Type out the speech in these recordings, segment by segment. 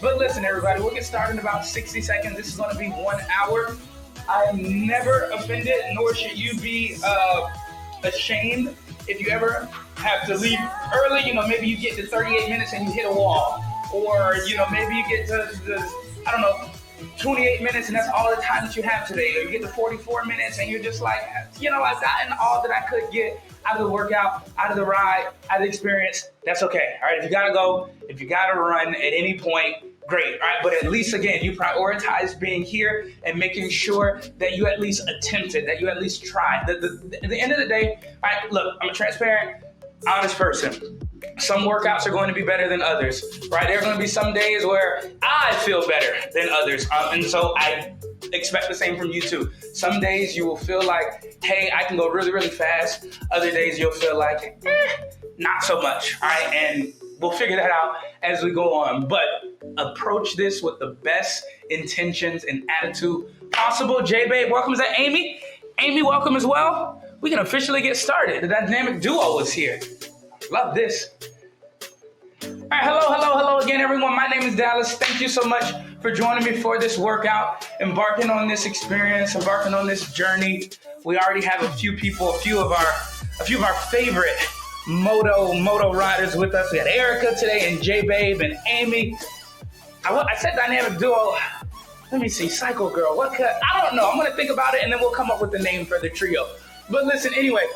But listen, everybody, we'll get started in about 60 seconds. This is going to be 1 hour. I am never offended, nor should you be ashamed if you ever have to leave early. You know, maybe you get to 38 minutes and you hit a wall. Or, you know, maybe you get to, 28 minutes and that's all the time that you have today. Or you get to 44 minutes and you're just like, you know, I've gotten all that I could get out of the workout, out of the ride, out of the experience. That's okay. All right, if you got to go, if you got to run at any point, great. All right, but at least, again, you prioritize being here and making sure that you at least attempted, that you at least tried. At the end of the day, all right, look, I'm a transparent, honest person. Some workouts are going to be better than others, right? There are going to be some days where I feel better than others. And so I expect the same from you too. Some days you will feel like, hey, I can go really, really fast. Other days you'll feel like, not so much, all right? And we'll figure that out as we go on. But approach this with the best intentions and attitude possible. J-Babe, welcome. Is that Amy? Amy, welcome as well. We can officially get started. The dynamic duo is here. Love this. All right, hello again, everyone. My name is Dallas. Thank you so much for joining me for this workout, embarking on this experience, embarking on this journey. We already have a few of our favorite moto riders with us. We had Erica today and J-Babe and Amy. I said dynamic duo. Let me see, Cycle Girl. I don't know. I'm going to think about it and then we'll come up with the name for the trio. But listen, anyway.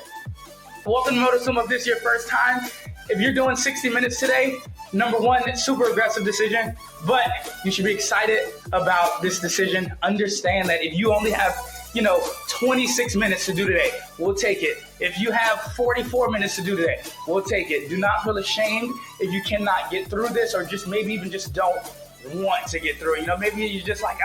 Welcome to Motosumo. If this is your first time, if you're doing 60 minutes today, number one, super aggressive decision, but you should be excited about this decision. Understand that if you only have, 26 minutes to do today, we'll take it. If you have 44 minutes to do today, we'll take it. Do not feel ashamed if you cannot get through this or just maybe even just don't want to get through it. Maybe you're just like,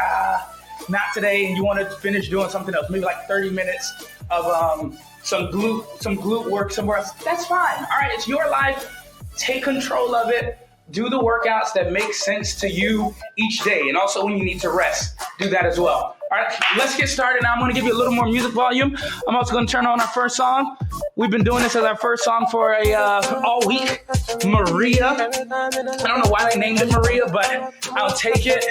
not today, and you want to finish doing something else, maybe like 30 minutes of some glute work somewhere else. That's fine. All right, it's your life. Take control of it. Do the workouts that make sense to you each day. And also when you need to rest, do that as well. All right, let's get started. Now I'm going to give you a little more music volume. I'm also going to turn on our first song. We've been doing this as our first song for all week. Maria. I don't know why they named it Maria, but I'll take it.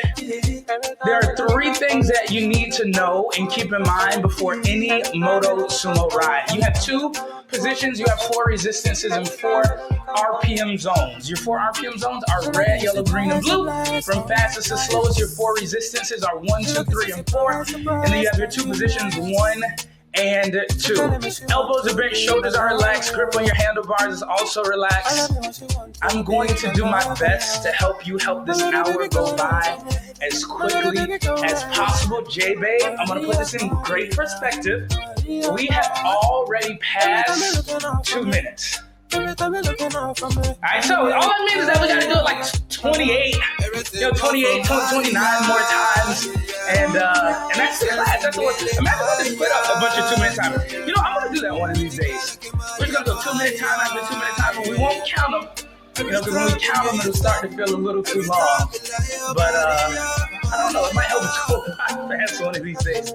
There are 3 things that you need to know and keep in mind before any Motosumo ride. You have 2 positions, you have 4 resistances and 4 RPM zones. Your 4 RPM zones are red, yellow, green, and blue. From fastest to slowest, your 4 resistances are 1, 2, 3, and 4. And then you have your 2 positions, 1 and 2. Elbows are bent, shoulders are relaxed, grip on your handlebars is also relaxed. I'm going to do my best to help this hour go by as quickly as possible. J-Babe, I'm going to put this in great perspective. We have already passed 2 minutes. All right, so all that means is that we got to do it like 28, 29 more times, and that's the class. That's what. Imagine if we split up a bunch of 2-minute timers. I'm gonna do that one of these days. We're just gonna go 2-minute time after 2-minute time, and we won't count them. Because when we count them, it'll start to feel a little too long. But I don't know. It might help us go by fast one of these days.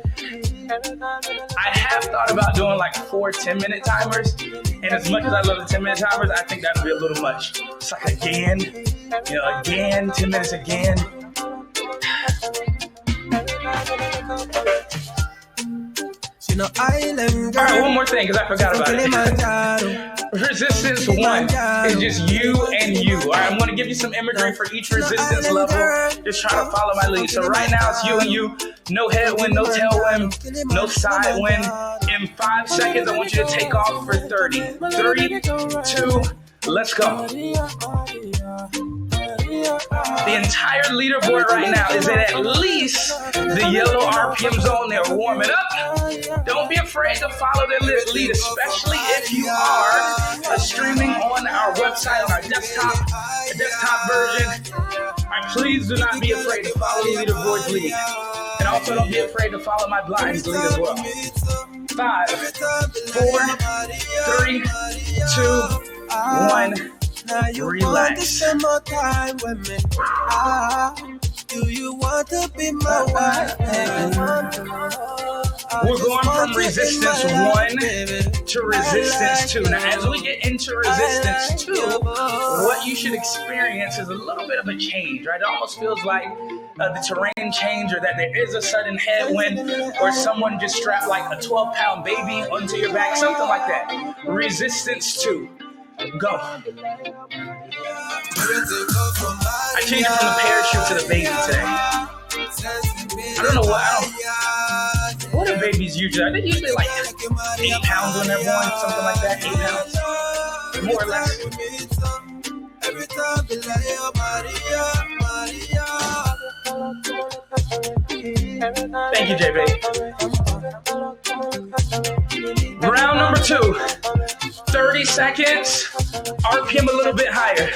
I have thought about doing like 4 10-minute timers, and as much as I love the 10-minute timers, I think that would be a little much. It's like again, 10 minutes again. All right, one more thing, because I forgot about it. Resistance 1 is just you and you. All right, I'm going to give you some imagery for each resistance level. Just try to follow my lead. So right now, it's you and you. No headwind, no tailwind, no side wind. In 5 seconds, I want you to take off for 30. 3, 2, let's go. The entire leaderboard right now is at least the yellow RPM zone. They're warming up. Don't be afraid to follow their lead, especially if you are streaming on our website, on our desktop version. All right, please do not be afraid to follow the leaderboard's lead. And also don't be afraid to follow my blinds lead as well. 5, 4, 3, 2, 1. Now you relax. Want to spend more time with me? Do you want to be my wife? We're going from from resistance 1 to resistance 2. Now, as we get into resistance 2, what you should experience is a little bit of a change, right? It almost feels like the terrain change, or that there is a sudden headwind, or someone just strapped like a 12-pound baby onto your back, something like that. Resistance 2. Go. I changed it from the parachute to the baby today. I don't know what are babies usually? Are they usually like 8 pounds when they're born? Something like that, 8 pounds? More or less. Thank you, JB. Round number 2. 30 seconds, RPM a little bit higher.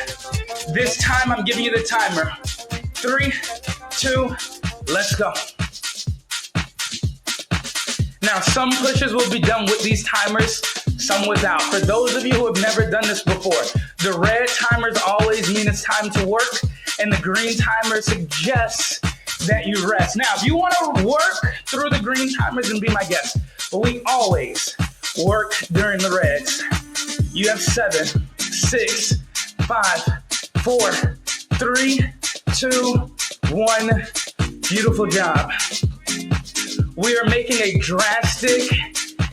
This time I'm giving you the timer. 3, 2, let's go. Now, some pushes will be done with these timers, some without. For those of you who have never done this before, the red timers always mean it's time to work, and the green timer suggests that you rest. Now, if you want to work through the green timers, then be my guest. But we always work during the reds. You have 7, 6, 5, 4, 3, 2, 1. Beautiful job. We are making a drastic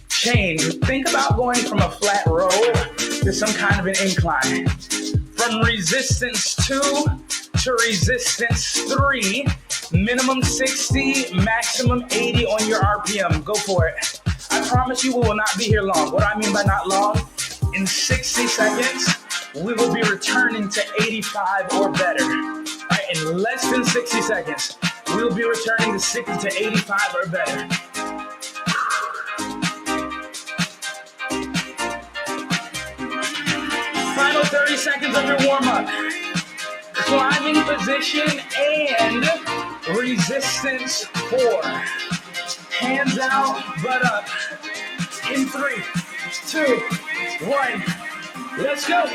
change. Think about going from a flat row to some kind of an incline. From resistance 2 to resistance 3, minimum 60, maximum 80 on your RPM. Go for it. I promise you we will not be here long. What do I mean by not long? In 60 seconds, we will be returning to 85 or better. Right? In less than 60 seconds, we will be returning to 60 to 85 or better. Final 30 seconds of your warm-up. Climbing position and resistance 4. Hands out, butt up. In 3, 2, 1. Let's go.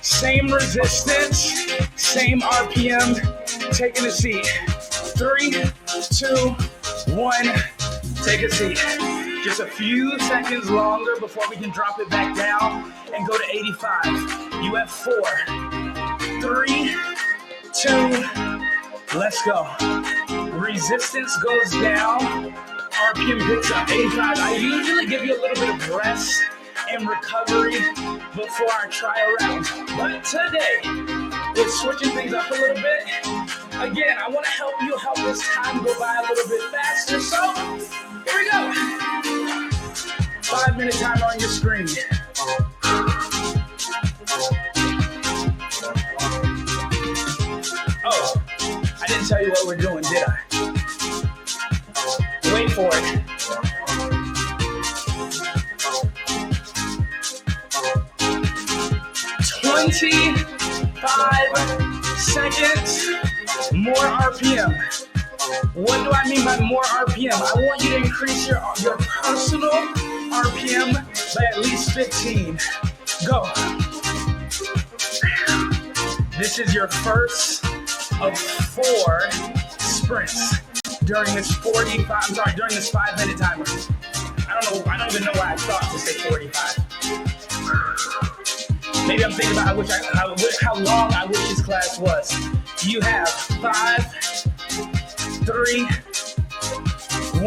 Same resistance, same RPM, taking a seat. 3, 2, 1, take a seat. Just a few seconds longer before we can drop it back down and go to 85. You have 4, 3, 2, let's go. Resistance goes down, RPM picks up 85. I usually give you a little bit of rest and recovery before I try a round. But today, we're switching things up a little bit. Again, I want to help you help this time go by a little bit faster. So, here we go. 5-minute timer on your screen. Oh, I didn't tell you what we're doing, did I? Wait for it. 25 seconds, more RPM. What do I mean by more RPM? I want you to increase your personal RPM by at least 15. Go. This is your first of 4 sprints during this 5-minute timer. I don't even know why I thought to say 45. Maybe I'm thinking about how long I wish this class was. You have 5, 3, 1.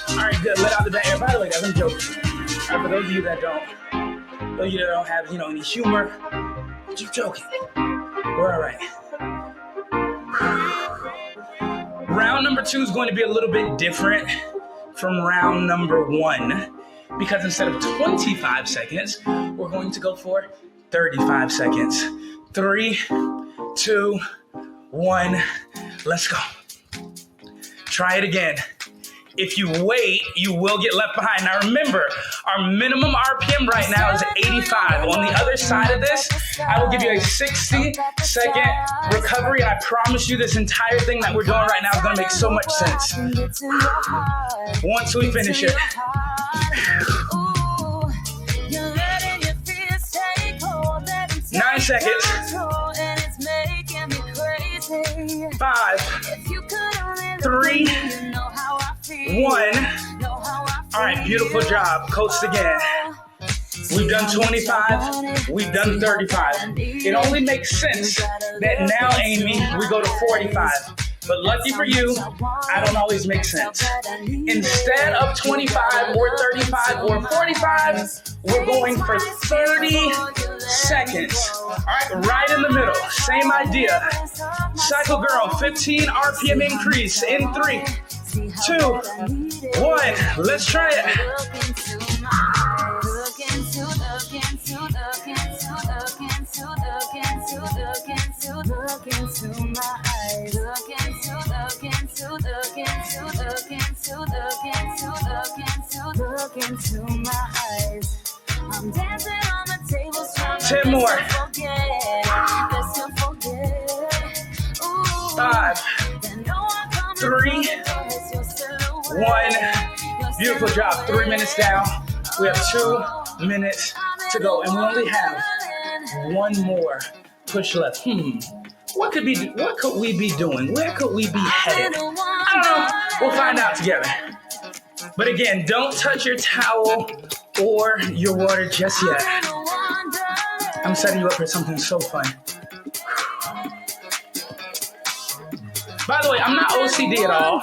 All right, good. Let out the back air. By the way, guys, I'm joking. All right, for those of you that don't have, any humor, I'm just joking. We're all right. Round number 2 is going to be a little bit different from round number 1. Because instead of 25 seconds, we're going to go for 35 seconds. 3, 2, 1, let's go. Try it again. If you wait, you will get left behind. Now remember, our minimum RPM right now is 85. On the other side of this, I will give you a 60-second recovery, and I promise you this entire thing that we're doing right now is going to make so much sense once we finish it. 9 seconds. 5, 3, 1. All right, beautiful job. Coast again. We've done 25. We've done 35. It only makes sense that now, Amy, we go to 45. But lucky for you, I don't always make sense. Instead of 25 or 35 or 45, we're going for 30 seconds. All right, right in the middle. Same idea. Cycle girl, 15 RPM increase in 3, 2, 1. Let's try it. Into my eyes. I'm dancing on the table. 10 more. 5, 3, 1. Beautiful job. 3 minutes down. We have 2 minutes to go, and we only have 1 more push left. What could we be doing? Where could we be headed? I don't know. We'll find out together. But again, don't touch your towel or your water just yet. I'm setting you up for something so fun. By the way, I'm not OCD at all,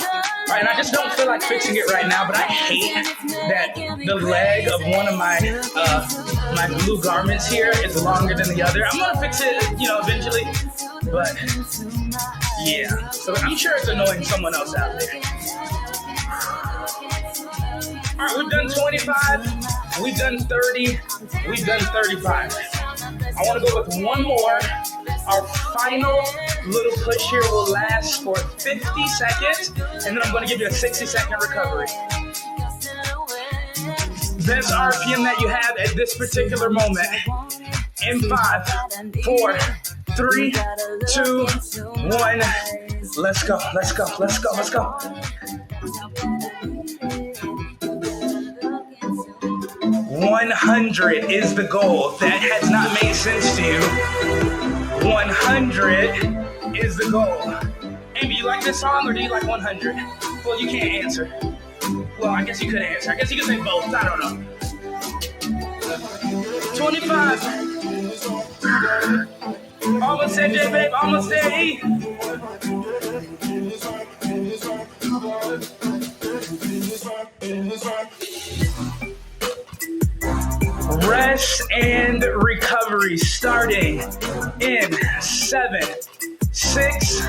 right? And I just don't feel like fixing it right now, but I hate that the leg of one of my my blue garments here is longer than the other. I'm gonna fix it, eventually, but yeah. So I'm sure it's annoying someone else out there. All right, we've done 25, we've done 30, we've done 35. I want to go with 1 more. Our final little push here will last for 50 seconds, and then I'm going to give you a 60-second recovery. Best RPM that you have at this particular moment. In 5, 4, 3, 2, 1. Let's go, let's go, let's go, let's go. 100 is the goal. If that has not made sense to you, 100 is the goal. Amy, you like this song or do you like 100? Well, you can't answer. Well, I guess you could answer. I guess you could say both. I don't know. 25. Almost there, J, babe. Almost there, E. Rest and recovery starting in 7, 6,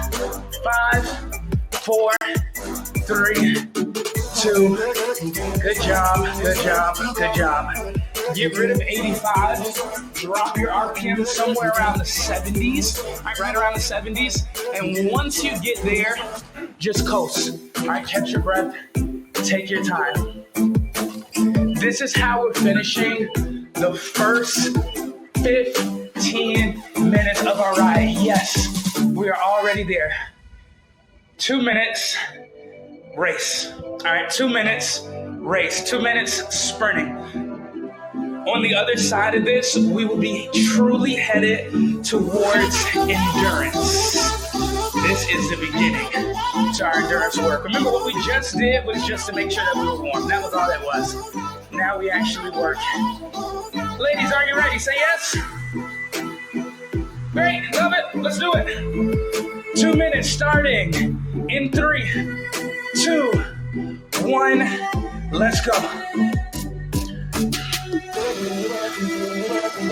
5, 4, 3, 2. Good job, good job, good job. Get rid of 85. Drop your RPM somewhere around the 70s, right around the 70s. And once you get there, just coast. All right, catch your breath. Take your time. This is how we're finishing the first 15 minutes of our ride. Yes, we are already there. 2 minutes, race. All right, 2 minutes, race. 2 minutes, sprinting. On the other side of this, we will be truly headed towards endurance. This is the beginning to our endurance work. Remember, what we just did was just to make sure that we were warm. That was all it was. Now we actually work. Ladies, are you ready? Say yes. Great, love it. Let's do it. 2 minutes starting in 3, 2, 1. Let's go.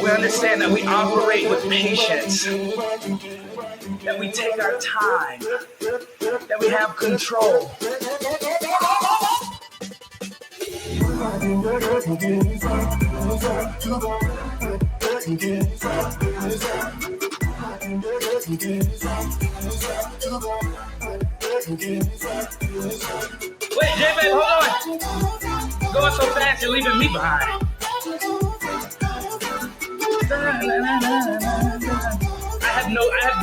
We understand that we operate with patience, that we take our time, that we have control. Wait, J-Babe, hold on. Going so fast, you're leaving me behind.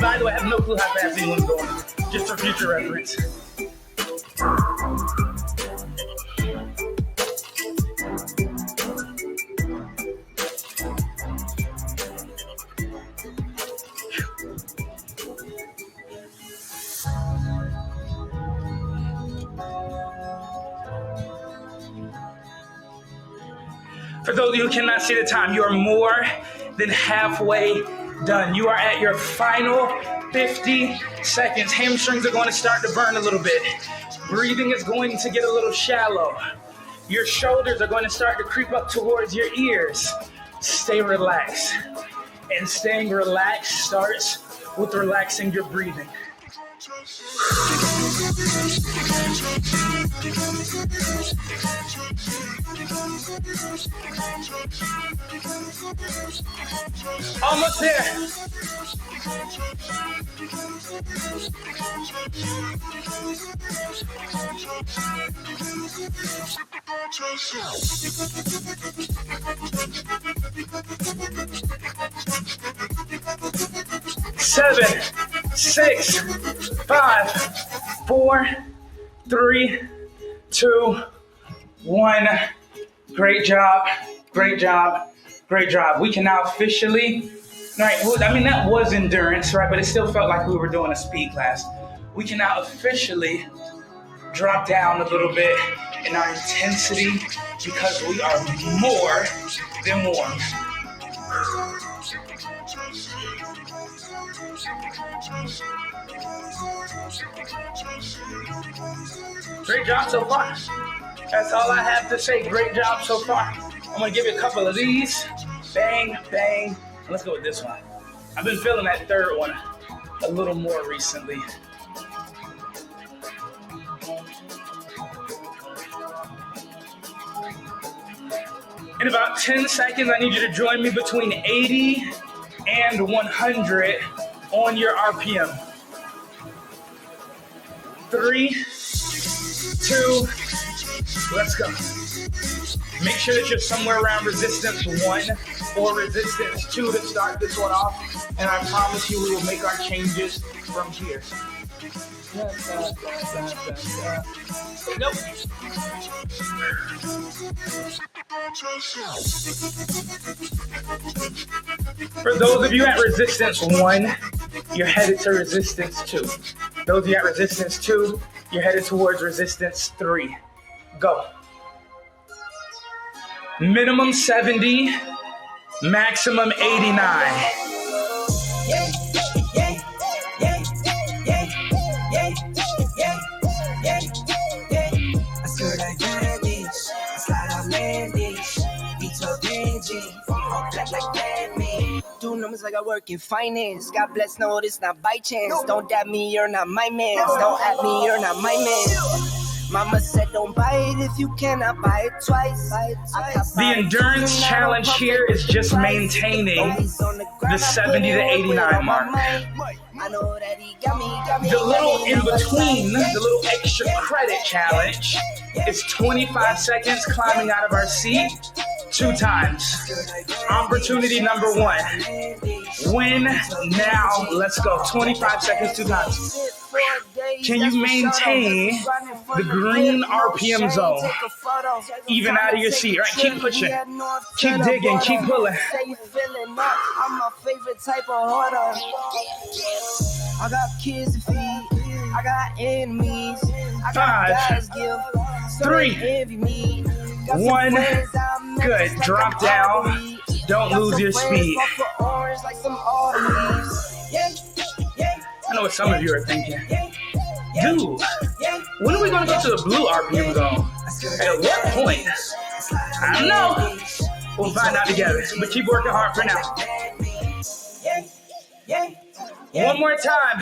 By the way, I have no clue how fast anyone's going. Just for future reference. For those of you who cannot see the time, you are more than halfway done. You are at your final 50 seconds. Hamstrings are going to start to burn a little bit. Breathing is going to get a little shallow. Your shoulders are going to start to creep up towards your ears. Stay relaxed. And staying relaxed starts with relaxing your breathing. Almost there. Seven, 6, 5, 4, 3, 2, 1. Great job. Great job. Great job. We can now officially, right? I mean, that was endurance, right? But it still felt like we were doing a speed class. We can now officially drop down a little bit in our intensity because we are more than warm. Great job so far. That's all I have to say. Great job so far. I'm going to give you a couple of these. Bang, bang. Let's go with this one. I've been feeling that third one a little more recently. In about 10 seconds, I need you to join me between 80 and 100 on your RPM. 3, 2, let's go. Make sure that you're somewhere around resistance 1 or resistance 2 to start this one off. And I promise you we will make our changes from here. Nope. For those of you at resistance 1, you're headed to resistance 2. Those of you at resistance 2, you're headed towards resistance 3. Go. Minimum 70, maximum 89. Do numbers like I work in finance. God bless, no, this not by chance. Don't dab me, you're not my man. Don't at me, you're not my man. Mama said don't buy it if you cannot buy it twice. The endurance challenge here is just maintaining the 70 to 89 mark. The little in between, the little extra credit challenge is 25 seconds climbing out of our seat 2 times. Opportunity number 1. Win now. Let's go. 25 seconds 2 times. Can you maintain the green RPM zone even out of your seat? Right? Keep pushing. Keep digging. Keep pulling. I'm my favorite type of harder. I got kids to feed. I got enemies. I got 5, 3, 1. Good. Drop down. Don't lose your speed. I know what some of you are thinking. Dude, when are we going to get to the blue RPM zone? At what point? I don't know. We'll find out together. But keep working hard for now. One more time.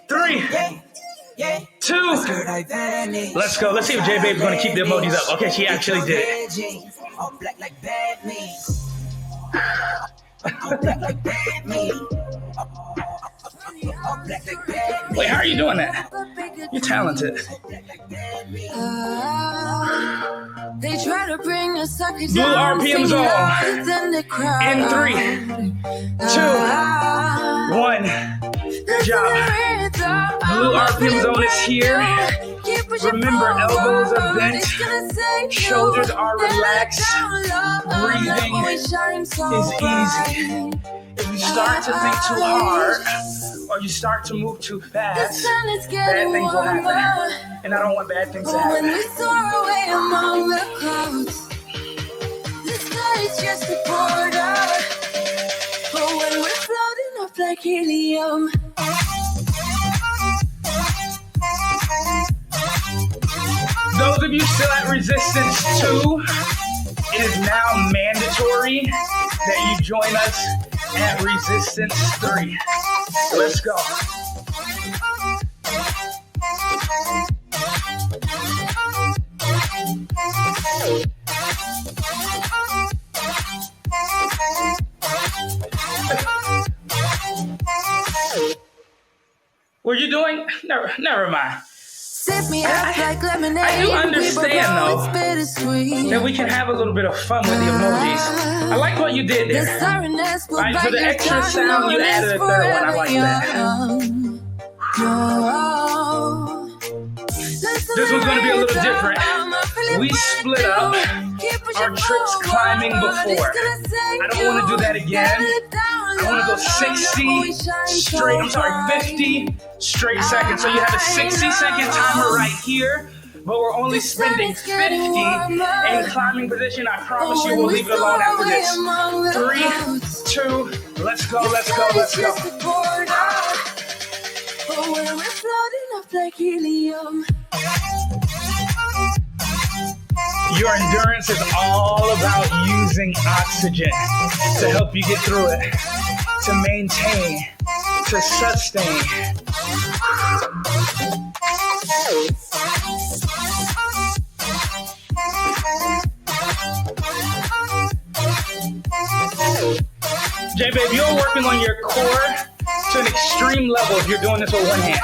3, 2. Let's go. Let's see if J-Babe's going to keep the emojis up. Okay, she actually did. Wait, how are you doing that? You're talented. Blue RPM zone. In 3, 2, 1. Good job. Blue RPM zone is here. Remember, elbows are bent, shoulders are relaxed, breathing is easy. If you start to think too hard, or you start to move too fast, bad things will happen. And I don't want bad things to happen. When we soar away among the clouds, the sky is just a border. But when we're floating up like helium, those of you still at resistance 2, it is now mandatory that you join us at resistance 3. Let's go. Were you doing? Never mind. sip me up like lemonade. I do understand, though, that we can have a little bit of fun with the emojis. I like what you did there. Right, for the extra sound, you added a third one. I like that. This one's going to be a little different. We split up our tricks climbing before. I don't want to do that again. I want to go 50 straight seconds. So you have a 60-second timer right here, but we're only spending 50 in climbing position. I promise you we'll leave it alone after this. 3, 2, let's go, let's go, let's go. We're floating up like helium. Your endurance is all about using oxygen to help you get through it, to maintain, to sustain. J-Babe, you're working on your core to an extreme level if you're doing this with one hand.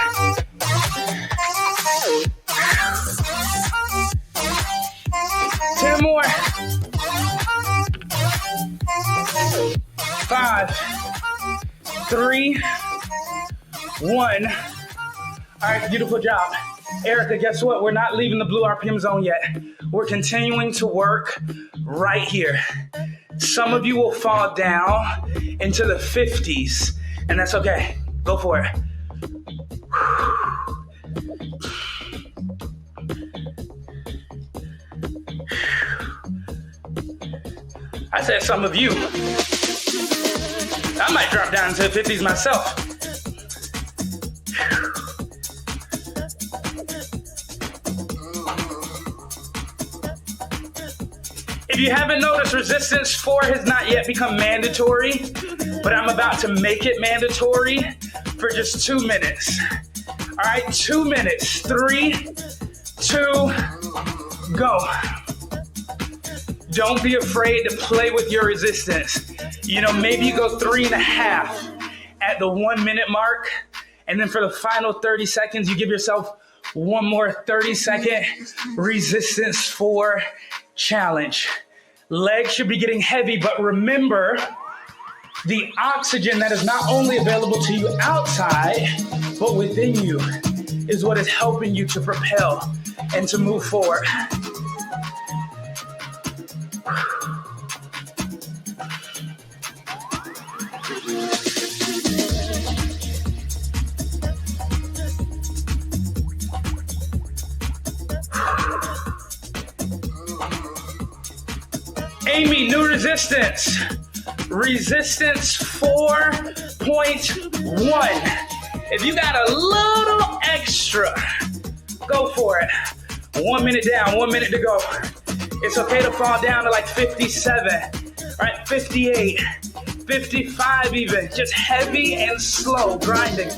10 more. 5, 3, 1. All right, beautiful job. Erica, guess what? We're not leaving the blue RPM zone yet. We're continuing to work right here. Some of you will fall down into the 50s, and that's okay. Go for it. I said some of you. I might drop down to the 50s myself. If you haven't noticed, resistance 4 has not yet become mandatory, but I'm about to make it mandatory for just 2 minutes. All right, 2 minutes. 3, 2, go. Don't be afraid to play with your resistance. You know, maybe you go 3.5 at the 1 minute mark, and then for the final 30 seconds, you give yourself one more 30-second resistance 4 challenge. Legs should be getting heavy, but remember, the oxygen that is not only available to you outside, but within you is what is helping you to propel and to move forward. Amy, new resistance. Resistance 4.1. If you got a little extra, go for it. 1 minute down, 1 minute to go. It's okay to fall down to like 57, right? 58, 55 even. Just heavy and slow grinding.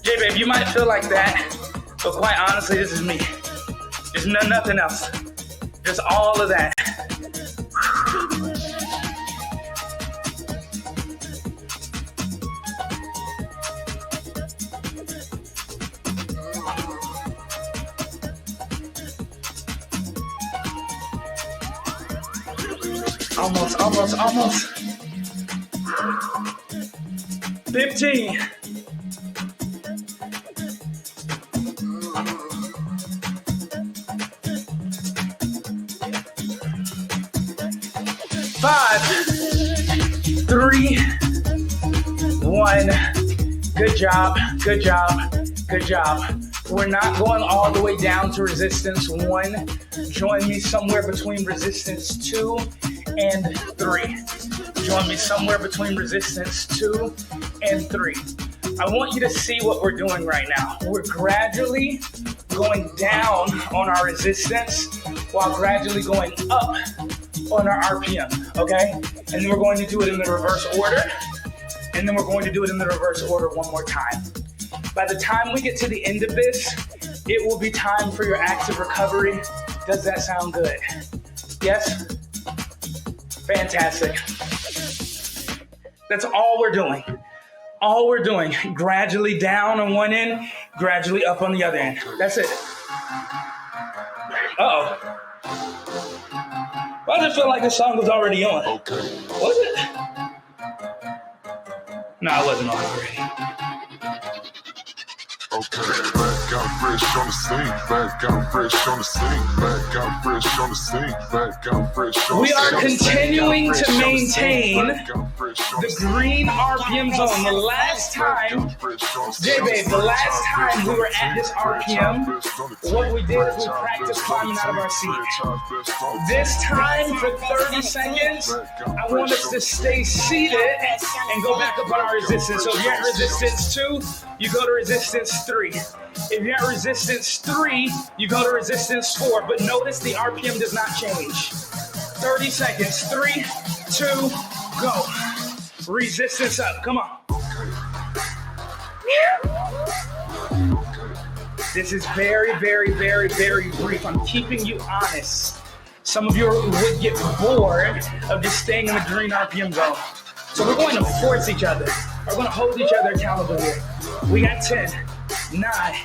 J-Babe, you might feel like that, but quite honestly, this is me. There's nothing else. Just all of that. Almost. 15. 5, 3, 1. Good job. We're not going all the way down to resistance 1. Join me somewhere between resistance 2 and 3. Join me somewhere between resistance 2 and 3. I want you to see what we're doing right now. We're gradually going down on our resistance while gradually going up on our RPM, okay? And then we're going to do it in the reverse order. And then we're going to do it in the reverse order one more time. By the time we get to the end of this, it will be time for your active recovery. Does that sound good? Yes? Fantastic. That's all we're doing. Gradually down on one end, gradually up on the other end. That's it. Uh-oh. Why does it feel like the song was already on? Okay. Was it? No, it wasn't on already. Okay, back out fresh on the scene. We are continuing to maintain the green RPM zone. The last time we were at this RPM, what we did is we practiced climbing out of our seat. This time, for 30 seconds, I want us to stay seated and go back up on our resistance. So if you're at resistance 2, you go to resistance 3. If you're at resistance 3, you go to resistance 4. But notice the RPM does not change. 30 seconds. 3, 2, go. Resistance up. Come on. This is very, very, very, very brief. I'm keeping you honest. Some of you would get bored of just staying in the green RPM zone. So we're going to force each other. We're going to hold each other accountable here. We got 10, 9,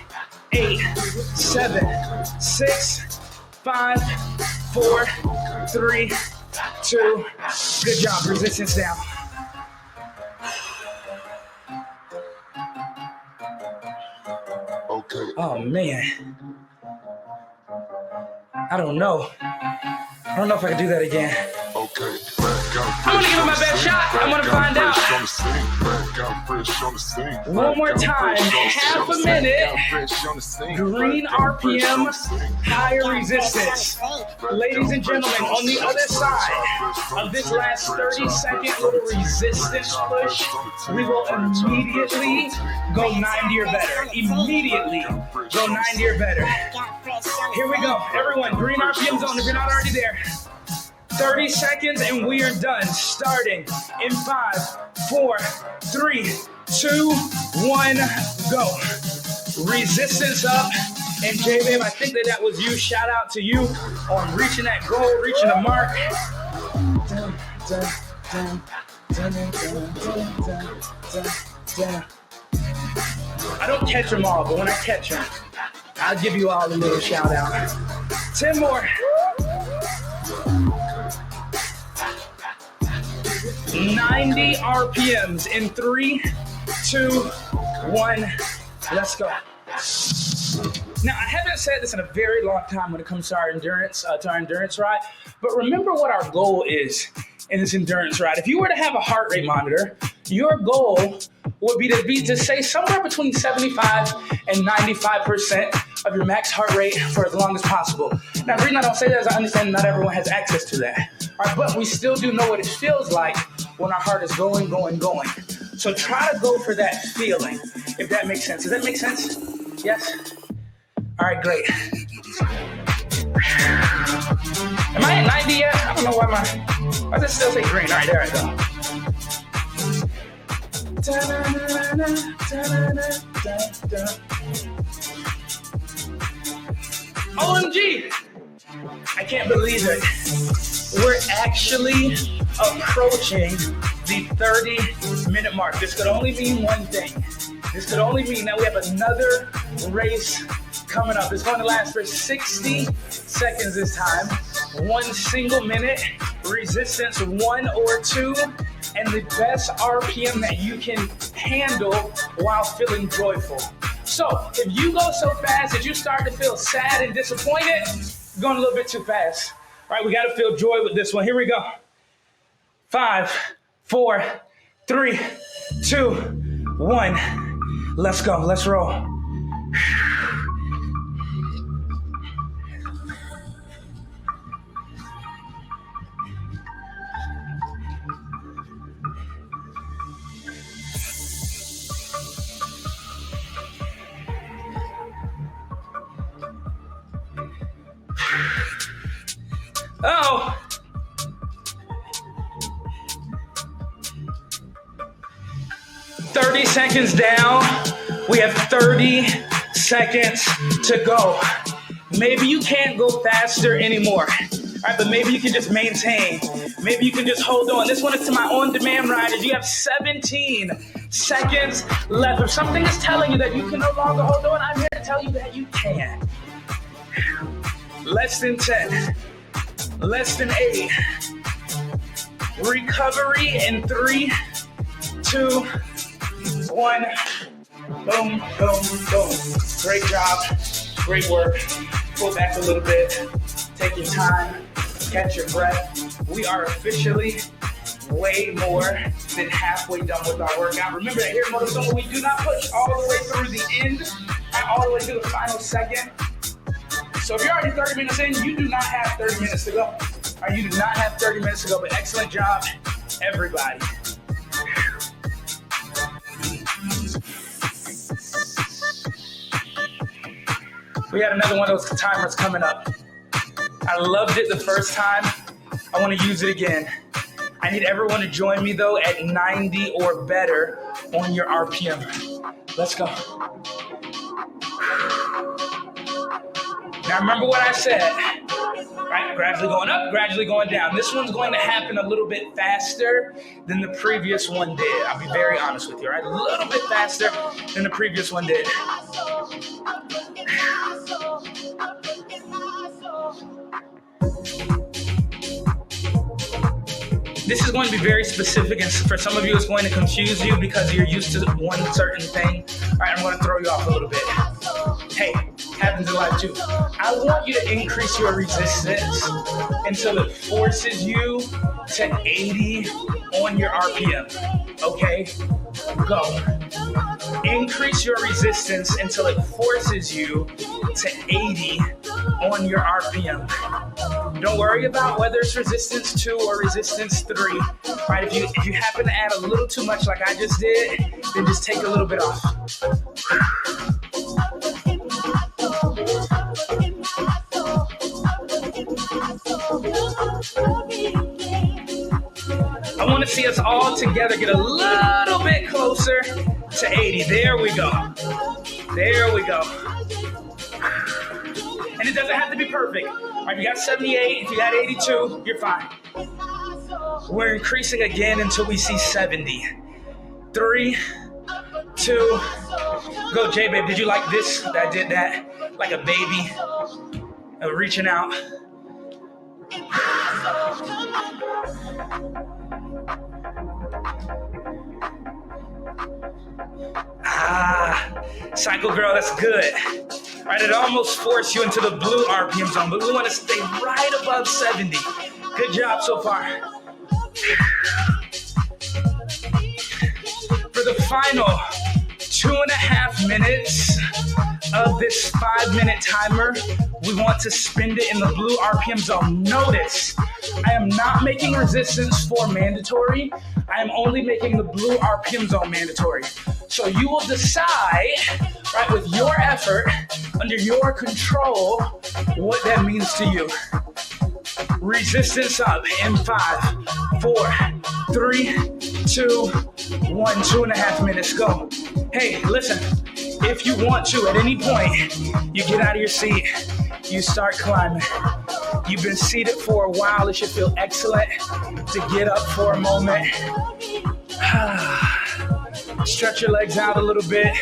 8, 7, 6, 5, 4, 3, 2. Good job. Resistance down. Okay. Oh, man. I don't know if I can do that again. Okay. I'm going to give it my best shot. I'm going to find out. One more time. Half a minute. Green RPM. Higher resistance. Ladies and gentlemen, on the other side of this last 30-second little resistance push, we will immediately go 90 or better. Immediately go 90 or better. Here we go. Everyone, green RPM zone if you're not already there. 30 seconds and we are done. Starting in 5, 4, 3, 2, 1, go. Resistance up. And J-Babe, I think that was you. Shout out to you on reaching that goal, reaching the mark. I don't catch them all, but when I catch them, I'll give you all a little shout out. 10 more. 90 RPMs in 3, 2, 1. Let's go. Now, I haven't said this in a very long time when it comes to our endurance ride, but remember what our goal is in this endurance ride. If you were to have a heart rate monitor, your goal would be to say somewhere between 75 and 95% of your max heart rate for as long as possible. Now, the reason I don't say that is I understand not everyone has access to that. All right, but we still do know what it feels like when our heart is going. So try to go for that feeling, if that makes sense. Does that make sense? Yes? All right, great. Am I at 90 yet? I don't know why does it still say green? All right, there I go. OMG! I can't believe it. We're actually approaching the 30-minute mark. This could only mean one thing. This could only mean that we have another race coming up. It's going to last for 60 seconds this time. 1 single minute, resistance 1 or 2, and the best RPM that you can handle while feeling joyful. So if you go so fast that you start to feel sad and disappointed, you're going a little bit too fast. All right, we got to feel joy with this one. Here we go. 5, 4, 3, 2, 1. Let's go. Let's roll. Oh. "30 seconds down." We have 30 seconds to go. Maybe you can't go faster anymore. All right, but maybe you can just maintain. Maybe you can just hold on. This one is to my on-demand riders. You have 17 seconds left. If something is telling you that you can no longer hold on, I'm here to tell you that you can. Less than 10. Less than 8. Recovery in 3, 2, 1. Boom, boom, boom. Great job. Great work. Pull back a little bit. Take your time. Catch your breath. We are officially way more than halfway done with our workout. Remember that here at Motosumo, we do not push all the way through the end, all the way to the final second. So if you're already 30 minutes in, you do not have 30 minutes to go. All right, you do not have 30 minutes to go, but excellent job, everybody. We got another one of those timers coming up. I loved it the first time. I want to use it again. I need everyone to join me though at 90 or better on your RPM. Let's go. Now remember what I said, right? Gradually going up, gradually going down. This one's going to happen a little bit faster than the previous one did. I'll be very honest with you, right? A little bit faster than the previous one did. This is going to be very specific, and for some of you it's going to confuse you because you're used to one certain thing. All right, I'm going to throw you off a little bit. Hey, happens in life too. I want you to increase your resistance until it forces you to 80 on your RPM. Okay, go. Increase your resistance until it forces you to 80 on your RPM. Don't worry about whether it's resistance 2 or resistance 3. Right? If you happen to add a little too much like I just did, then just take a little bit off. I want to see us all together get a little bit closer to 80. There we go. There we go. And it doesn't have to be perfect. All right, you got 78. If you got 82, you're fine. We're increasing again until we see 70. 3, 2, go, J-Babe. Did you like this? I did that like a baby, reaching out. Cycle girl, that's good. All right, it almost forced you into the blue RPM zone, but we want to stay right above 70. Good job so far. For the final 2.5 minutes of this 5-minute timer, we want to spend it in the blue RPM zone. Notice, I am not making resistance 4 mandatory. I am only making the blue RPM zone mandatory. So you will decide, right, with your effort, under your control, what that means to you. Resistance up in 5, 4, 3, 2, 1, 2.5 minutes, go. Hey, listen, if you want to, at any point, you get out of your seat, you start climbing. You've been seated for a while, it should feel excellent to get up for a moment. Stretch your legs out a little bit,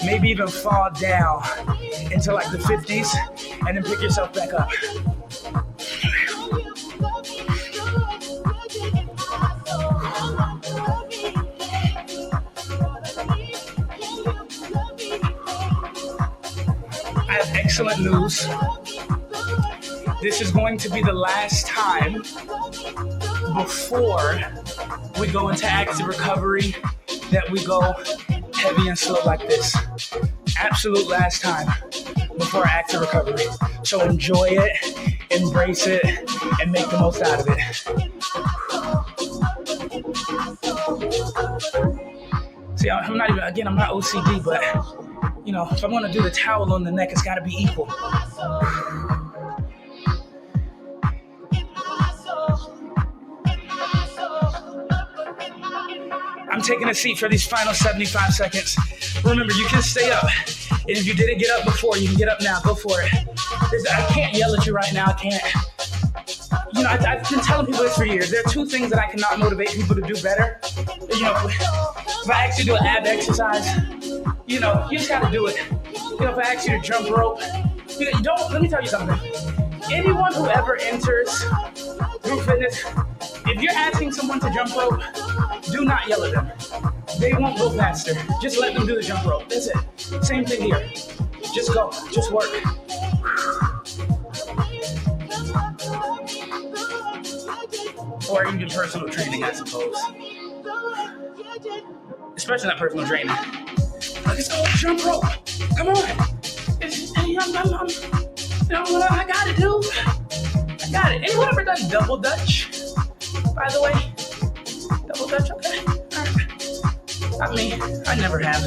maybe even fall down. into like the 50s and then pick yourself back up. I have excellent news. This is going to be the last time before we go into active recovery that we go heavy and slow like this. Absolute last time before active recovery. So enjoy it, embrace it, and make the most out of it. See, I'm not OCD, but you know, if I'm gonna do the towel on the neck, it's gotta be equal. I'm taking a seat for these final 75 seconds. Remember, you can stay up. And if you didn't get up before, you can get up now. Go for it. I can't yell at you right now. I can't. You know, I've been telling people this for years. There are two things that I cannot motivate people to do better. You know, if I ask you to do an ab exercise, you know, you just gotta do it. You know, if I ask you to jump rope, you don't, let me tell you something. Anyone who ever enters group fitness, if you're asking someone to jump rope, do not yell at them. They won't go faster. Just let them do the jump rope. That's it. Same thing here. Just go. Just work. Or even personal training, I suppose. Especially not personal training. Let's go jump rope. Come on. I got it, dude. I got it. Anyone ever done double dutch? By the way, double dutch, okay. All right. Not me. I never have.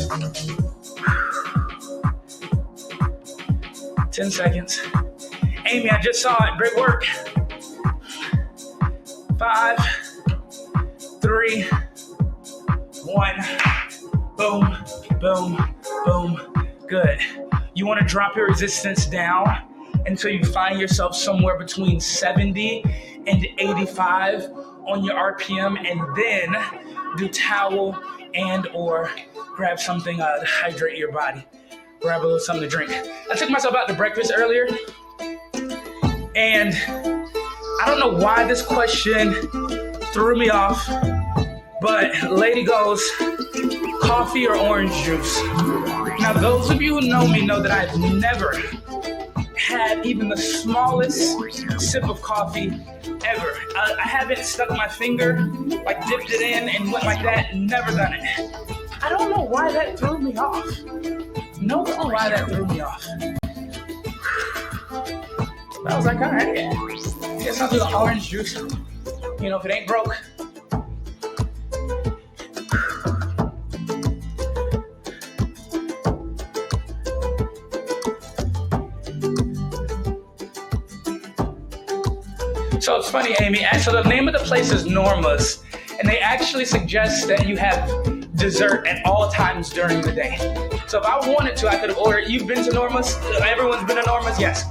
10 seconds. Amy, I just saw it. Great work. 5, 3, 1. Boom, boom, boom. Good. You want to drop your resistance down until you find yourself somewhere between 70 and 85 on your RPM, and then do towel and or grab something to hydrate your body. Grab a little something to drink. I took myself out to breakfast earlier, and I don't know why this question threw me off, but lady goes, coffee or orange juice? Now, those of you who know me know that I've never had even the smallest sip of coffee ever. I haven't stuck my finger, like dipped it in and went like that, never done it. I don't know why that threw me off. No clue why that threw me off. But I was like, all right, guess I'll do the orange juice. You know, if it ain't broke. So it's funny, Amy. So the name of the place is Norma's, and they actually suggest that you have dessert at all times during the day. So if I wanted to, I could have ordered. You've been to Norma's? Everyone's been to Norma's? Yes.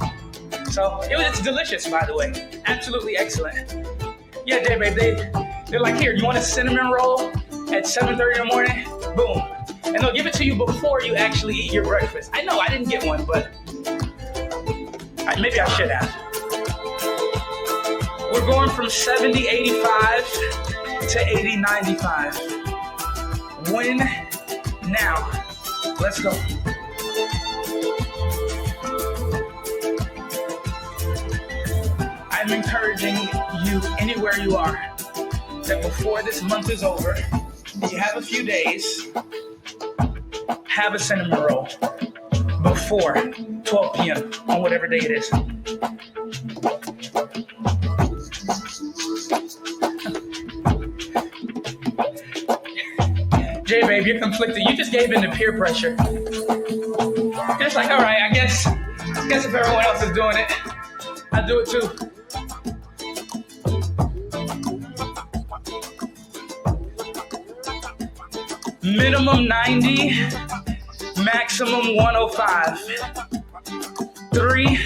So it's delicious, by the way. Absolutely excellent. Yeah, babe, they're like, here, you want a cinnamon roll at 7:30 in the morning? Boom. And they'll give it to you before you actually eat your breakfast. I know I didn't get one, but maybe I should have. We're going from 70-85 to 80-95. When? Now. Let's go. I'm encouraging you, anywhere you are, that before this month is over, you have a few days, have a cinnamon roll before 12 p.m. on whatever day it is. Jay, babe, you're conflicted. You just gave in to peer pressure. It's like, all right, I guess if everyone else is doing it, I'll do it too. Minimum 90, maximum 105. 3,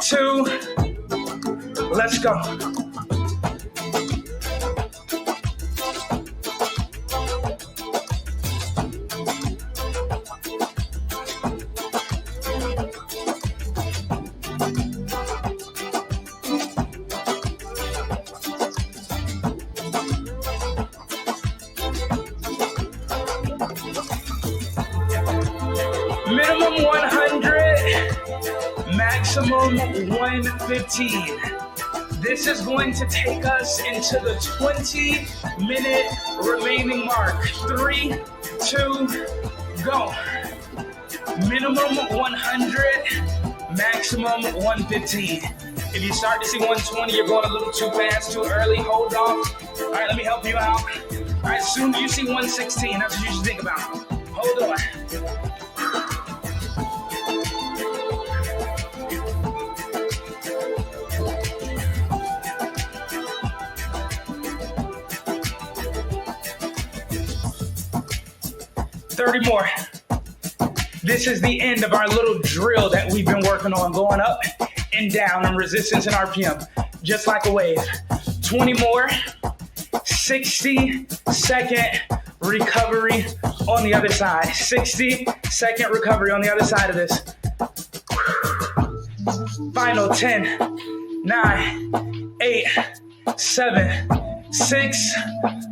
2, let's go. maximum 115. This is going to take us into the 20-minute remaining mark. 3, 2, go. Minimum 100, maximum 115. If you start to see 120, you're going a little too fast, too early, hold off. All right, let me help you out. All right, soon you see 116, that's what you should think about. Hold on. 30 more. This is the end of our little drill that we've been working on, going up and down in resistance and RPM, just like a wave. 20 more, 60-second recovery on the other side. 60-second recovery on the other side of this. Final 10, 9, 8, 7, 6,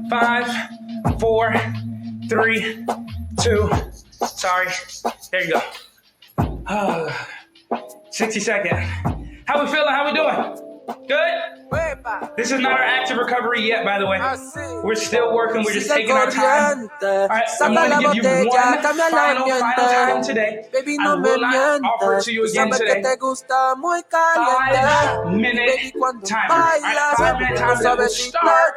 5, 4, 3, 2, sorry, there you go. 60 seconds. How we feeling? How we doing? Good? This is not our active recovery yet, by the way. We're still working. We're just taking our time. All right, I'm going to give you one final time today. I will not offer it to you again today. 5-minute timer. All right, 5-minute timer that will start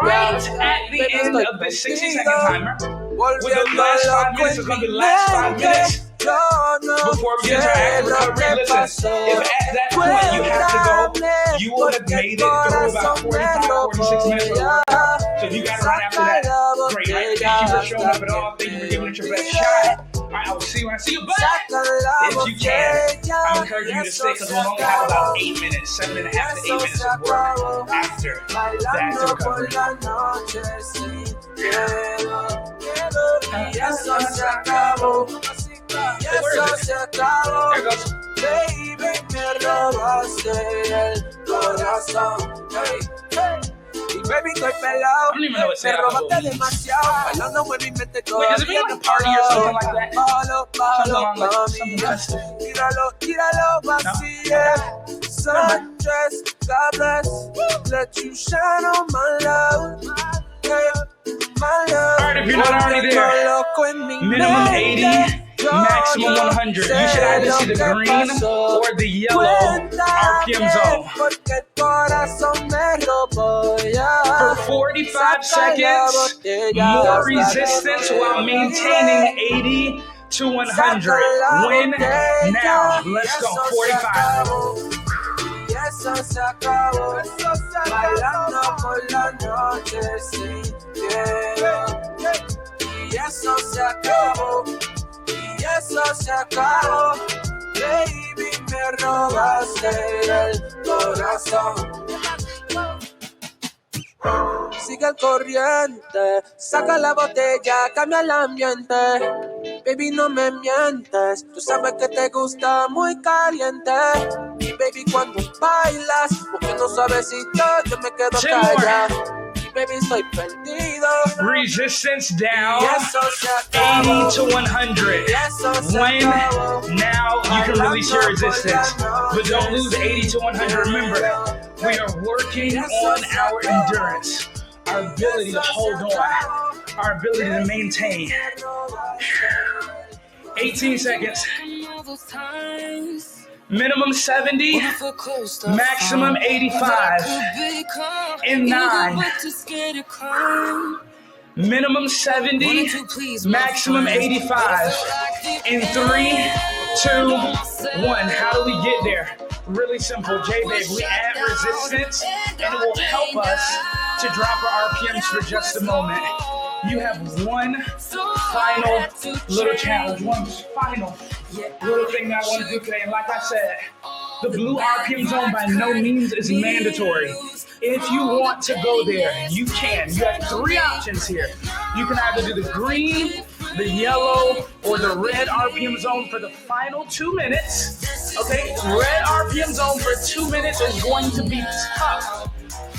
right at the end of the 60-second timer. With the last 5 minutes, it's going to be the last 5 minutes. Before we get to our active recovery, listen, if at that point you have to go, you will have made it through about 45, 46 minutes. So if you got to run after that, great, right? Thank you for showing up at all. Thank you for giving it your best shot. All right, I will see you when I see you. But if you can, I'm encouraging you to stay because we'll only have about 8 minutes, 7.5 to 8 minutes of work after the active recovery. Eso se acabó, baby, me robaste el corazón. Hey, hey. Y baby, estoy pelado, me robaste demasiado. Bailando en mi mente todo el día. Tíralo, vacíe. Sanchez, God bless. Let you shine on my love. Alright, if you're not already there, minimum 80, maximum 100. You should either see the green or the yellow RPM zone. For 45 seconds, more resistance while maintaining 80 to 100. Win now. Let's go. 45. Eso se acabó, bailando por la noche sin miedo. Y eso se acabó, baby, me robaste el corazón. Sigue el corriente, saca la botella, cambia el ambiente. Baby, no me mientes, tú sabes que te gusta muy caliente. Y baby, cuando bailas, moviendo suavecito, yo me quedo callado. Baby, estoy perdido. Resistance down, 80 to 100. When now you can release your resistance, but don't lose 80 to 100. Remember, we are working on our endurance, our ability to hold on, our ability to maintain. 18 seconds. Minimum 70, maximum 85. In 9. Minimum 70, maximum 85. In 3, 2, 1. How do we get there? Really simple. J-Babe, we add resistance and it will help us to drop our RPMs for just a moment. You have one final little challenge, one final little thing that I want to do today. And like I said, the blue RPM zone by no means is mandatory. If you want to go there, you can. You have 3 options here. You can either do the green, the yellow, or the red RPM zone for the final 2 minutes. Okay, red RPM zone for 2 minutes is going to be tough.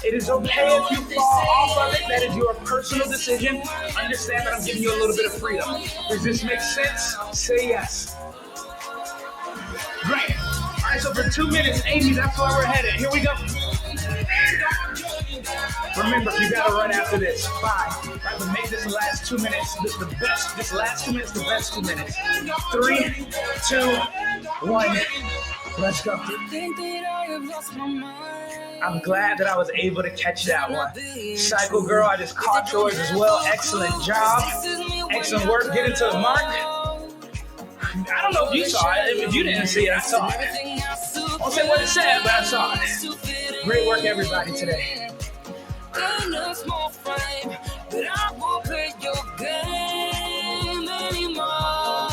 It is okay if you fall off of it. That is your personal decision. Understand that I'm giving you a little bit of freedom. Does this make sense? Say yes. Great. All So for 2 minutes, Amy, that's where we're headed. Here we go. Remember, you gotta run after this. 5. Right, but make this the last 2 minutes. This last 2 minutes, the best 2 minutes. 3, 2, 1. Let's go. I'm glad that I was able to catch that one. Cycle girl, I just caught yours as well. Excellent job. Excellent work. Get into the mark. I don't know if you saw it. If you didn't see it, I saw it. I won't say what it said, but I saw it. Great work, everybody, today. In a small frame, but I won't play your game anymore.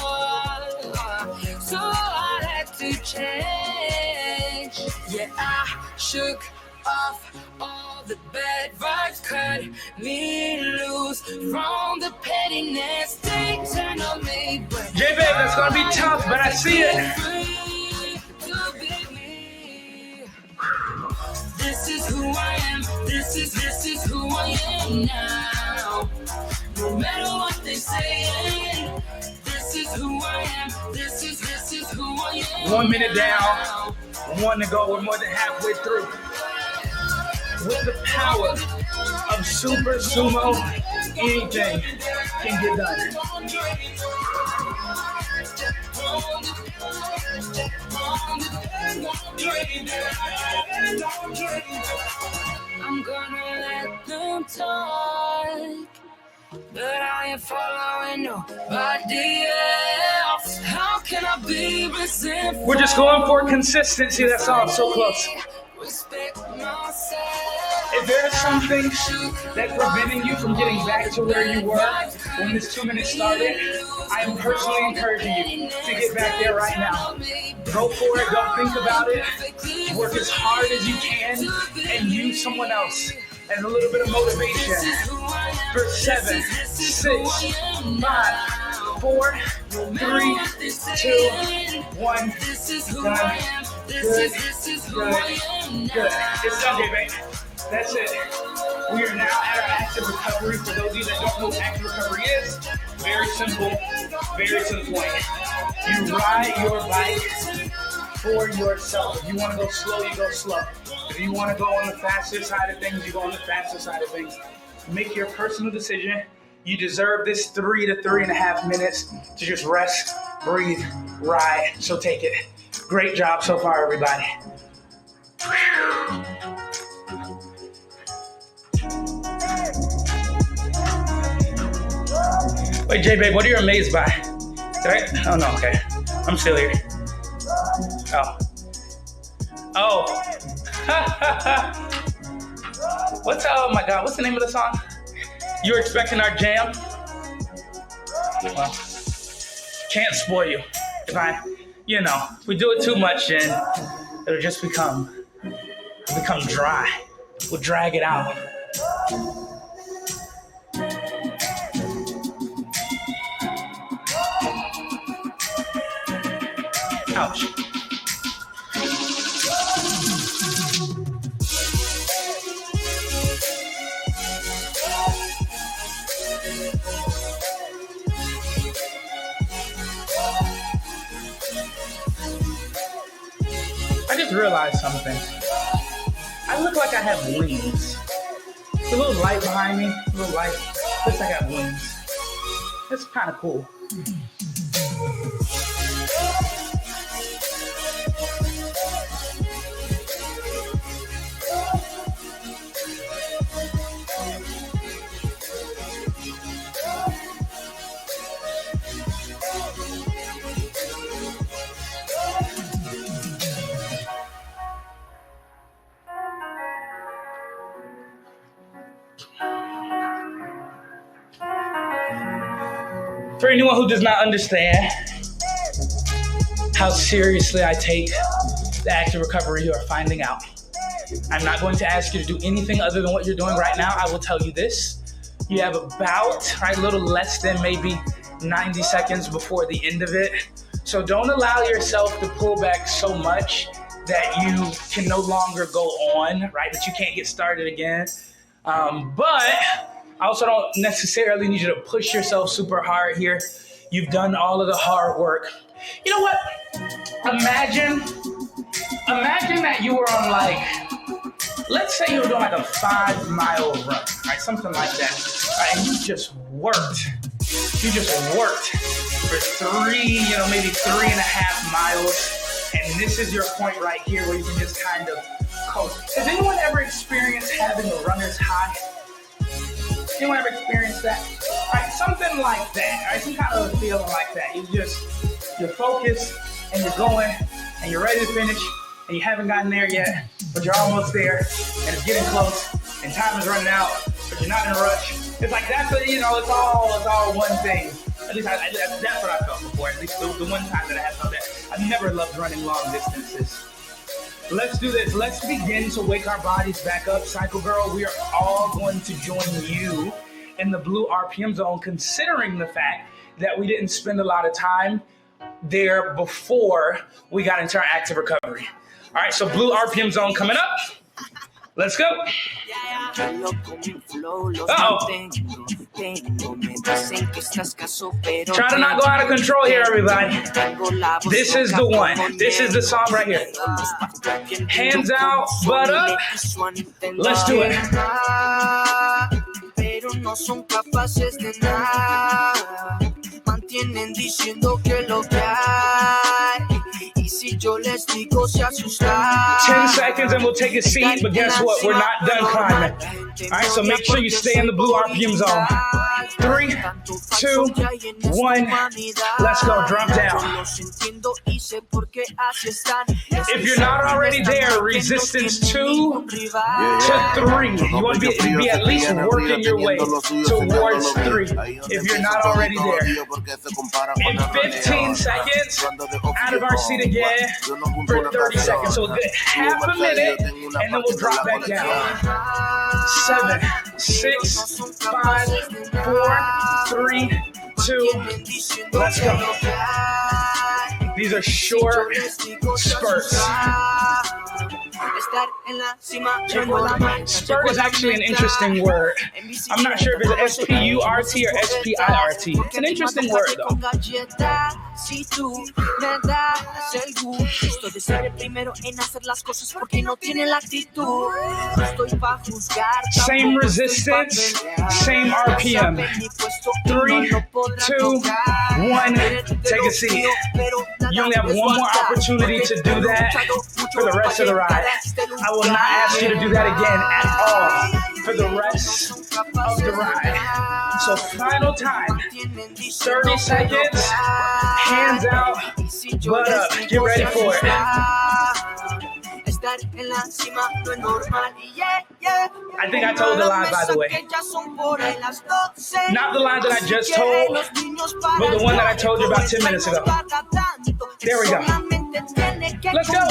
So I had to change. Yeah, I shook off all the bad vibes, cut me loose from the pettiness they turn on me. But J-Babe, that's gonna be tough, but I see it. This is who I am. This is who I am now. No matter what they say, this is who I am. This is who I am. 1 minute down, 1 to go. We're more than halfway through. With the power of Super Sumo, anything can get done. I'm gonna let them talk, but I ain't following nobody else. How can I be resentful? We're just going for consistency. That's all. So close. Respect myself. If there is something that's preventing you from getting back to where you were when this 2 minutes started, I am personally encouraging you to get back there right now. Go for it. Don't think about it. Work as hard as you can and use someone else and a little bit of motivation. For 7, 6, 5, 4, 3, 2, 1. Done. Good. It's done, baby. That's it. We are now at our active recovery. For those of you that don't know what active recovery is, very simple, very to the point. You ride your bike for yourself. If you want to go slow, you go slow. If you want to go on the faster side of things, you go on the faster side of things. Make your personal decision. You deserve this 3 to 3.5 minutes to just rest, breathe, ride. So take it. Great job so far, everybody. Wait, J-Babe, what are you amazed by? Oh, no, okay. I'm still here. Oh. Oh my God, what's the name of the song? You were expecting our jam? Well, can't spoil you. If we do it too much, then it'll just become dry. We'll drag it out. Ouch. I just realized something. I look like I have wings. It's a little light behind me. A little light. Looks like I have wings. That's kind of cool. For anyone who does not understand how seriously I take the active recovery, you are finding out. I'm not going to ask you to do anything other than what you're doing right now. I will tell you this. You have about, a little less than maybe 90 seconds before the end of it. So don't allow yourself to pull back so much that you can no longer go on, that you can't get started again. But I also don't necessarily need you to push yourself super hard here. You've done all of the hard work. You know what? Imagine you were on like, let's say you were doing like a 5-mile run, right? Something like that. Right? And you just worked. You just worked for 3, maybe 3.5 miles. And this is your point right here where you can just kind of coast. Has anyone ever experienced having a runner's high? Anyone ever experienced that? Right, something like that, right? Some kind of a feeling like that. You're focused and you're going and you're ready to finish and you haven't gotten there yet, but you're almost there and it's getting close and time is running out, but you're not in a rush. It's like that's it's all one thing. At least that's what I felt before. At least the one time that I had felt that. I've never loved running long distances. Let's do this. Let's begin to wake our bodies back up. Cycle Girl, we are all going to join you in the blue RPM zone, considering the fact that we didn't spend a lot of time there before we got into our active recovery. All right, so blue RPM zone coming up. Let's go. Uh-oh. Try to not go out of control here, everybody. This is the one. This is the song right here. Hands out, butt up. Let's do it. Mantienen diciendo que lo que hay. Y si yo les digo se asustan. 10 seconds and we'll take a seat, but guess what? We're not done climbing. All right, so make sure you stay in the blue RPM zone. 3, 2, 1. Let's go. Drop down. If you're not already there, resistance 2 to 3. You want to be at least working your way towards 3. If you're not already there. In 15 seconds, out of our seat again for 30 seconds. So half a minute, and then we'll drop back down. 7, 6, 5, 4, 3, 2. Let's go. These are short spurts. Spurt is actually an interesting word. I'm not sure if it's S-P-U-R-T or S-P-I-R-T. It's an interesting word, though. Same resistance, same RPM. 3, 2, 1. Take a seat. You only have one more opportunity to do that for the rest of the ride. I will not ask you to do that again at all for the rest of the ride. So final time, 30 seconds, hands out, butt up, get ready for it. I think I told the line, by the way. Not the line that I just told, but the one that I told you about 10 minutes ago. There we go. Let's go.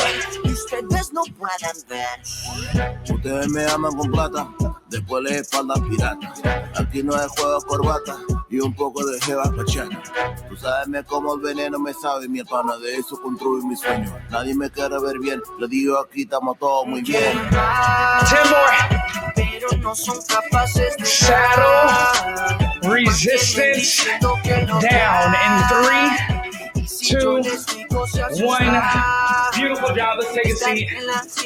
Ustedes me aman con plata, después les espalda pirata. Aquí no hay juego corbata y un poco de jeva pachata. Tú sabes cómo el veneno me sabe, mi pana, de eso construyo mi sueño. Nadie me quiere ver bien, le digo aquí estamos todos muy bien. 10 more. Saddle, resistance, down in 3, 2, 1. Beautiful job. Let's take a seat.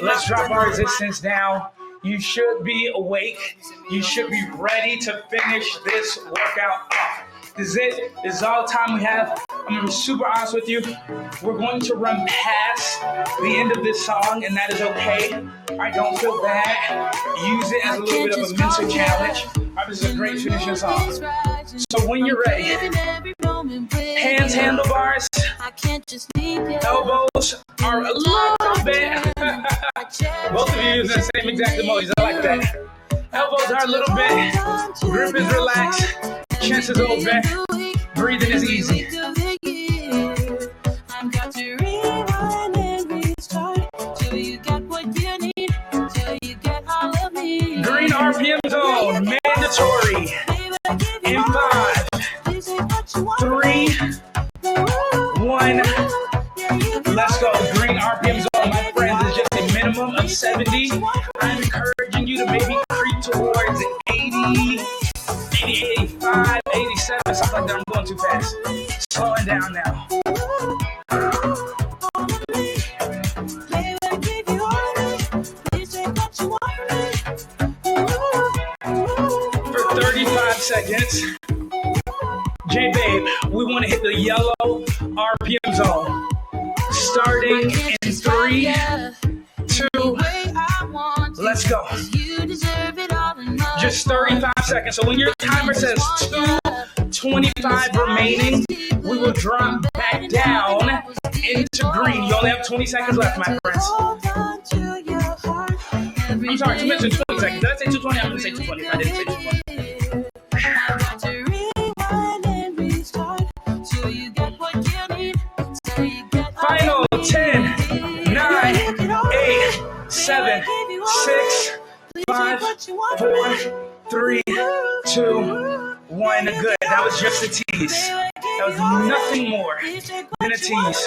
Let's drop our resistance down. You should be awake. You should be ready to finish this workout off. This is it. This is all the time we have. I'm going to be super honest with you. We're going to run past the end of this song, and that is okay. All right, don't feel bad. Use it as a little bit of a mental challenge. All right, this is a great finishing song. So when you're ready, hands, handlebars, elbows are a little bit. Both of you using the same exact emojis. I like that. Elbows are a little bit. Grip is relaxed. Chest is open. Breathing is easy. Green RPM zone, mandatory. In 5, 3, 1. Let's go. Green RPM zone, my friends, is just a minimum of 70. I'm encouraging you to maybe creep towards 80, 85, 87, something like that. I'm going too fast. Slowing down now. yellow RPM zone. Starting in 3, 2, let's go. Just 35 seconds. So when your timer says 2:25 remaining, we will drop back down into green. You only have 20 seconds left, my friends. I'm sorry, you mentioned 20 seconds. Did I say 220? I'm going to say 220 if I didn't say 220. Final 10, 9, 8, 7, 6, 5, 4, 3, 2, 1. Good. That was just a tease. That was nothing more than a tease.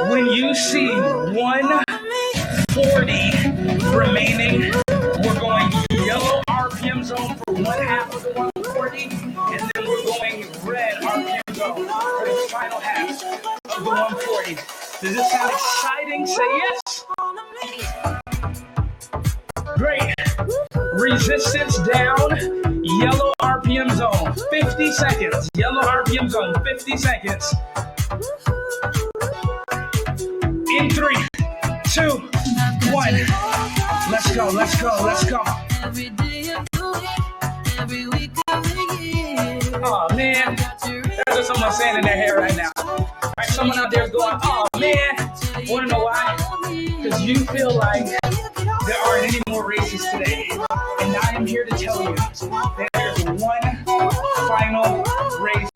When you see 140 remaining, we're going yellow RPM zone for one half of the 140, and then we're going red RPM zone for the final half of the 140. Does this sound exciting? Say yes. Great. Resistance down, yellow RPM zone, 50 seconds. Yellow RPM zone, 50 seconds. In 3, 2, 1. Let's go, let's go, let's go. Oh man, that's what someone's saying in their hair right now. All right, someone out there is going, oh man. Want to know why? Because you feel like there aren't any more races today. And I am here to tell you that there's one final race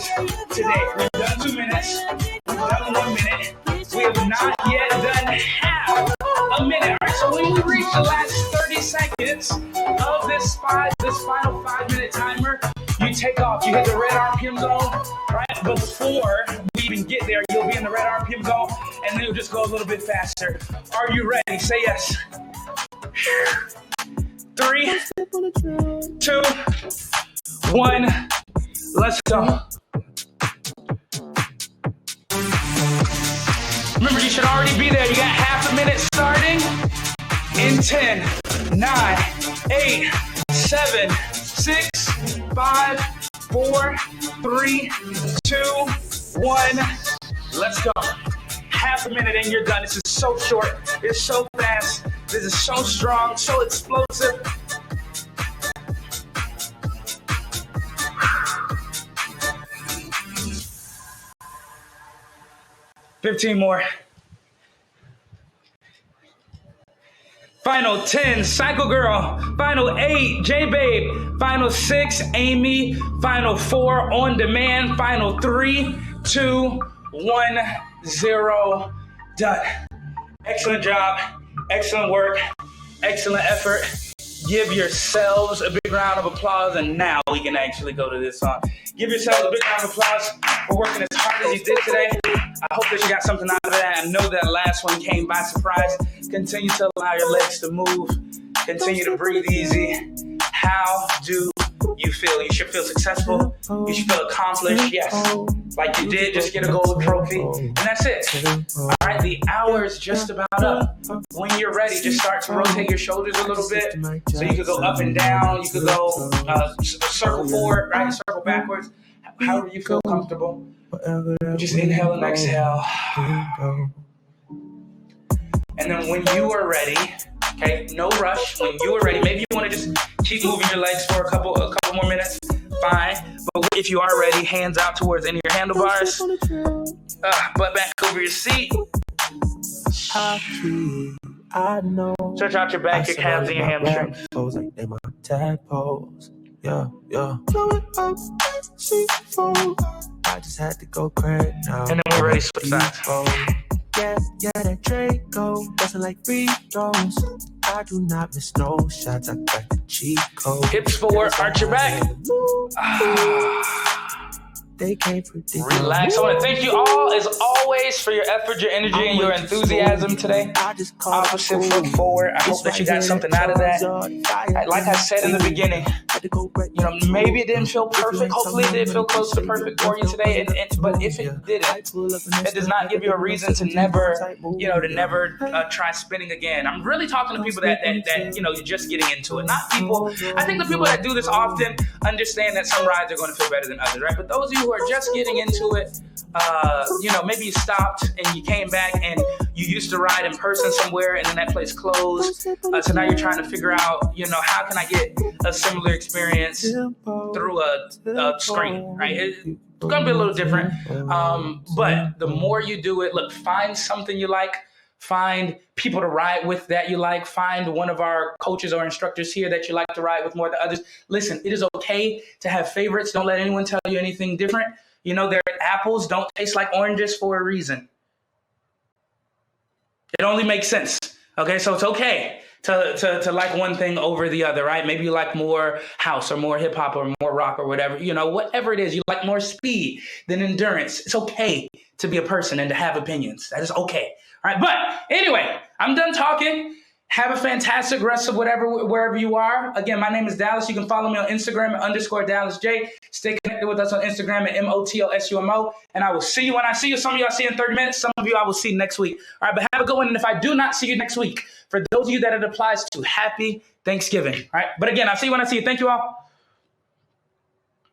today. We've done 2 minutes. We've done 1 minute. We have not yet done half a minute. All right, so when we reach the last 30 seconds of this final 5-minute timer, you take off. You hit the red RPM zone. Right before we even get there, you'll be in the red RPM zone, and then you'll just go a little bit faster. Are you ready? Say yes. 3, 2, 1. Let's go. Remember, you should already be there. You got half a minute starting in 10, 9, 8, 7, 6, 5, 4, 3, 2, 1. Let's go. Half a minute and you're done. This is so short. It's so fast. This is so strong, so explosive. $15 more. Final 10, Cycle Girl. Final 8, J-Babe. Final 6, Amy. Final 4, On Demand. Final 3, 2, 1, 0. Done. Excellent job. Excellent work. Excellent effort. Give yourselves a big round of applause, and now we can actually go to this song. Give yourselves a big round of applause for working as hard as you did today. I hope that you got something out of that. I know that last one came by surprise. Continue to allow your legs to move. Continue to breathe easy. How do you feel? You should feel successful. You should feel accomplished. Yes. Like you did, just get a gold trophy. And that's it. All right, the hour is just about up. When you're ready, just start to rotate your shoulders a little bit. So you could go up and down. You could go circle forward, right? Circle backwards. However you feel comfortable. Just inhale and exhale. And then when you are ready, okay, no rush. When you are ready, maybe you want to just keep moving your legs for a couple more minutes. Fine. But if you are ready, hands out towards any of your handlebars. Butt back over your seat. Stretch out your back, your calves, and your hamstrings. Yeah. I just had to go crazy now. And then we're ready to switch sides. Yeah, that Draco doesn't like free throws. I do not miss no shots. I got the cheat code. Hips forward, arch your back. They can't predict. Relax. I want to thank you all, as always, for your effort, your energy, and your enthusiasm today. Opposite foot forward. I hope that you got something out of that. Like I said in the beginning, to go right. You know, maybe it didn't feel perfect. Hopefully it did feel close to perfect for you today. But if it didn't, it does not give you a reason to never, try spinning again. I'm really talking to people that you're just getting into it. Not people. I think the people that do this often understand that some rides are going to feel better than others, right? But those of you who are just getting into it, maybe you stopped and you came back and you used to ride in person somewhere and then that place closed. So now you're trying to figure out, how can I get a similar experience through a screen, right? It's going to be a little different. But the more you do it, look, find something you like. Find people to ride with that you like. Find one of our coaches or instructors here that you like to ride with more than others. Listen, it is okay to have favorites. Don't let anyone tell you anything different. Their apples don't taste like oranges for a reason. It only makes sense. Okay, so it's okay to like one thing over the other, right? Maybe you like more house or more hip hop or more rock or whatever. Whatever it is, you like more speed than endurance. It's okay to be a person and to have opinions. That is okay. All right, but anyway, I'm done talking. Have a fantastic rest of wherever you are. Again, my name is Dallas. You can follow me on Instagram at _DallasJ. Stay connected with us on Instagram at MOTOSUMO. And I will see you when I see you. Some of you I'll see in 30 minutes. Some of you I will see next week. All right, but have a good one. And if I do not see you next week, for those of you that it applies to, happy Thanksgiving. All right, but again, I'll see you when I see you. Thank you all.